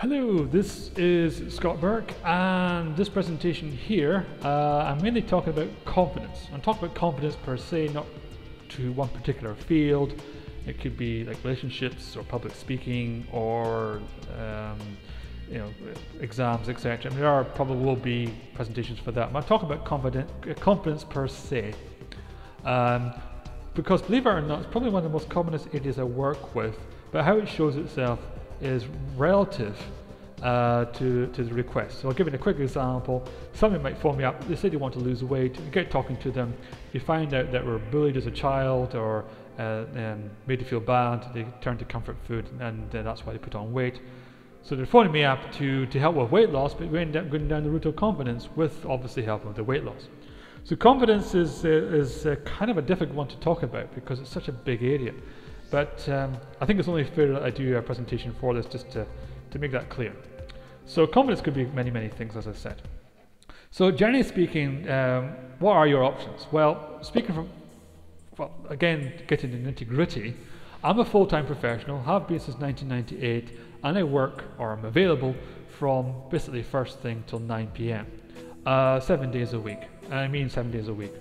Hello, this is Scott Burke, and this presentation here, I'm mainly talking about confidence. I'm talking about confidence per se, not to one particular field. It could be like relationships or public speaking or exams, etc. And there probably will be presentations for that. But I'm talking about confidence per se. Because believe it or not, it's probably one of the most commonest areas I work with, but how it shows itself is relative to the request. So I'll give you a quick example. Somebody might phone me up, they say they want to lose weight, you get talking to them, you find out that we're bullied as a child or made to feel bad, they turn to comfort food and that's why they put on weight. So they're phoning me up to help with weight loss, but we end up going down the route of confidence with obviously helping with the weight loss. So confidence is kind of a difficult one to talk about because it's such a big area. But I think it's only fair that I do a presentation for this just to make that clear. So confidence could be many, many things, as I said. So generally speaking, what are your options? Well, again, getting into the nitty-gritty, I'm a full-time professional, have been since 1998, and I work, or I'm available, from basically first thing till 9 p.m. 7 days a week, and I mean 7 days a week.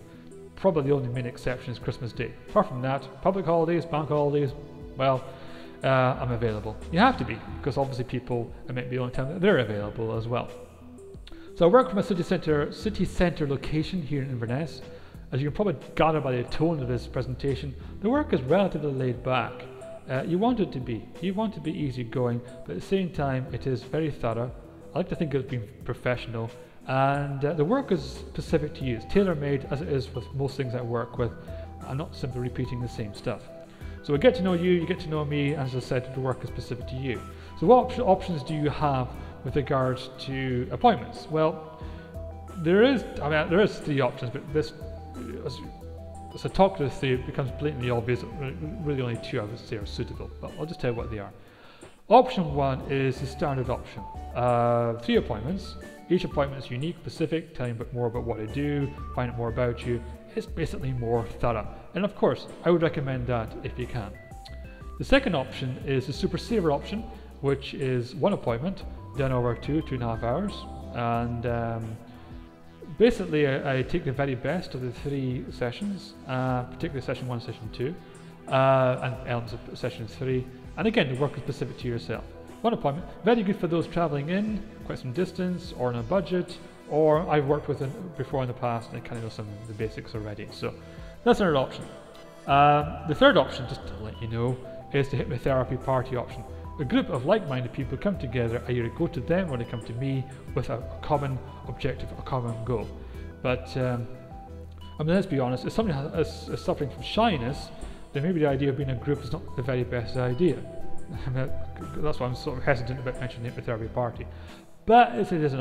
Probably the only main exception is Christmas Day. Apart from that, public holidays, bank holidays, well, I'm available. You have to be, because obviously people, it might be the only time that they're available as well. So I work from a city centre location here in Inverness. As you can probably gather by the tone of this presentation, the work is relatively laid back. You want it to be. You want to be easygoing, but at the same time, it is very thorough. I like to think of it being professional. And the work is specific to you. It's tailor-made as it is with most things I work with. I'm not simply repeating the same stuff. So I get to know you, you get to know me, and as I said, the work is specific to you. So what options do you have with regards to appointments? Well, there is three options, but this, as I talk to this theory, it becomes blatantly obvious. Really only two I would say are suitable, but I'll just tell you what they are. Option one is the standard option. 3 appointments. Each appointment is unique, specific, telling a bit more about what I do, find out more about you. It's basically more thorough. And of course, I would recommend that if you can. The second option is the super saver option, which is 1 appointment done over 2.5 hours. And basically, I take the very best of the 3 sessions, particularly session 1, session 2, and elements of session 3. And again, the work is specific to yourself. 1 appointment, very good for those travelling in, quite some distance, or on a budget, or I've worked with it before in the past and I kind of know some of the basics already. So that's another option. The third option, just to let you know, is the hypnotherapy party option. A group of like-minded people come together, I either go to them or they come to me with a common objective, a common goal. But I mean, let's be honest, if somebody is suffering from shyness, then maybe the idea of being in a group is not the very best idea. That's why I'm sort of hesitant about mentioning the hypnotherapy party. But it is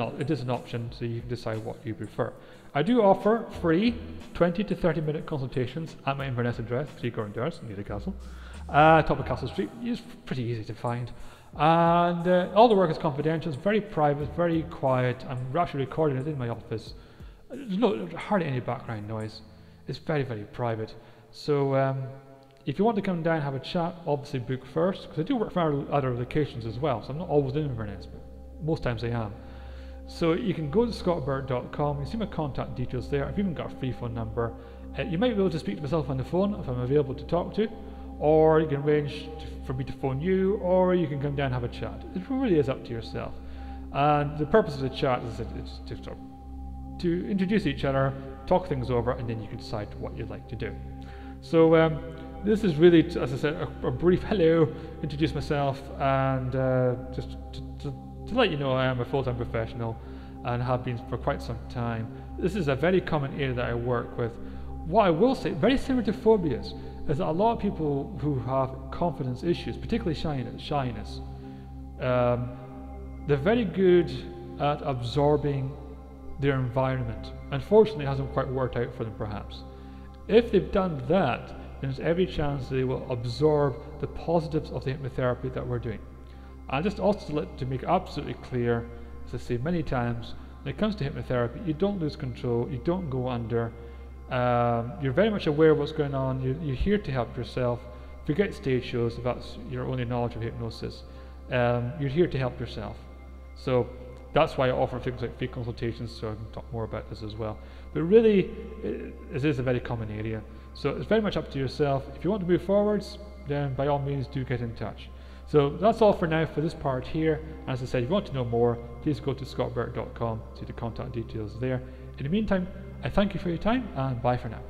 an option, so you can decide what you prefer. I do offer free 20 to 30 minute consultations at my Inverness address, 3 Corridors, near the castle, top of Castle Street. It's pretty easy to find. And all the work is confidential, it's very private, very quiet. I'm actually recording it in my office. There's hardly any background noise. It's very, very private. So if you want to come down and have a chat, obviously book first, because I do work for other locations as well, so I'm not always in Inverness, but most times I am. So you can go to scottburke.com, you see my contact details there. I've even got a free phone number. You might be able to speak to myself on the phone if I'm available to talk to, or you can arrange for me to phone you, or you can come down and have a chat. It really is up to yourself. And the purpose of the chat is to introduce each other, talk things over, and then you can decide what you'd like to do. So this is really, as I said, a brief hello, introduce myself, and just to let you know I am a full-time professional and have been for quite some time. This is a very common area that I work with. What I will say, very similar to phobias, is that a lot of people who have confidence issues, particularly shyness, they're very good at absorbing their environment. Unfortunately, it hasn't quite worked out for them perhaps. If they've done that, then there's every chance they will absorb the positives of the hypnotherapy that we're doing. And just also to make absolutely clear, as I say many times, when it comes to hypnotherapy, you don't lose control, you don't go under, you're very much aware of what's going on, you're here to help yourself. Forget stage shows if that's your only knowledge of hypnosis. You're here to help yourself. So that's why I offer things like free consultations, so I can talk more about this as well. But really, it is a very common area. So it's very much up to yourself. If you want to move forwards, then by all means do get in touch. So that's all for now for this part here. As I said, if you want to know more, please go to scottburke.com, see the contact details there. In the meantime, I thank you for your time, and bye for now.